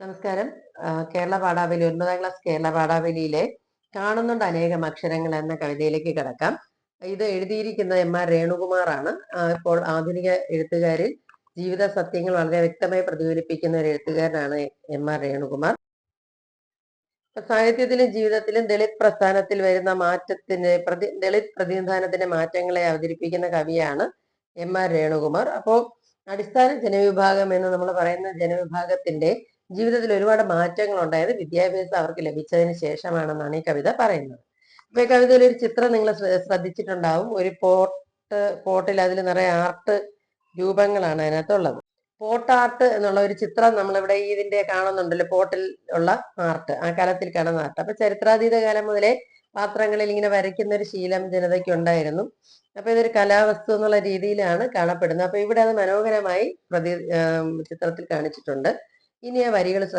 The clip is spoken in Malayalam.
നമസ്കാരം. കേരള പാഠാവലി 9ാം ക്ലാസ് കേരള പാഠാവലിയിലെ കാണുന്നുണ്ട് അനേകം അക്ഷരങ്ങൾ എന്ന കവിതയിലേക്ക് കിടക്കാം. ഇത് എഴുതിയിരിക്കുന്നത് എം ആർ രേണുകുമാറാണ്. ഇപ്പോൾ ആധുനിക എഴുത്തുകാരിൽ ജീവിത സത്യങ്ങൾ വളരെ വ്യക്തമായി പ്രതിഫലിപ്പിക്കുന്ന ഒരു എഴുത്തുകാരനാണ് എം ആർ രേണുകുമാർ. സാഹിത്യത്തിലും ജീവിതത്തിലും ദളിത് പ്രസ്ഥാനത്തിൽ വരുന്ന ദളിത് പ്രതിനിധാനത്തിന്റെ മാറ്റങ്ങളെ അവതരിപ്പിക്കുന്ന കവിയാണ് എം ആർ രേണുകുമാർ. അപ്പോൾ അടിസ്ഥാന ജനവിഭാഗം എന്ന് നമ്മൾ പറയുന്ന ജനവിഭാഗത്തിന്റെ ജീവിതത്തിൽ ഒരുപാട് മാറ്റങ്ങൾ ഉണ്ടായത് വിദ്യാഭ്യാസം അവർക്ക് ലഭിച്ചതിന് ശേഷമാണെന്നാണ് ഈ കവിത പറയുന്നത്. അപ്പൊ ഈ കവിതയിൽ ഒരു ചിത്രം നിങ്ങൾ ശ്രദ്ധിച്ചിട്ടുണ്ടാവും. ഒരു പോട്ടിൽ അതിൽ നിറയെ ആർട്ട് രൂപങ്ങളാണ് അതിനകത്തുള്ളത്. പോട്ട് ആർട്ട് എന്നുള്ള ഒരു ചിത്രം നമ്മളിവിടെ ഇതിന്റെ കാണുന്നുണ്ടല്ലോ, പോട്ടിൽ ഉള്ള ആർട്ട്, ആ കാലത്തിൽ കാണുന്ന ആർട്ട്. അപ്പൊ ചരിത്രാതീത കാലം മുതലേ പാത്രങ്ങളിൽ ഇങ്ങനെ വരയ്ക്കുന്ന ഒരു ശീലം ജനതയ്ക്ക് ഉണ്ടായിരുന്നു. അപ്പൊ ഇതൊരു കലാവസ്തു എന്നുള്ള രീതിയിലാണ് കാണപ്പെടുന്നത്. അപ്പൊ ഇവിടെ അത് മനോഹരമായി ചിത്രത്തിൽ കാണിച്ചിട്ടുണ്ട്. ഇനി ആ വരികൾ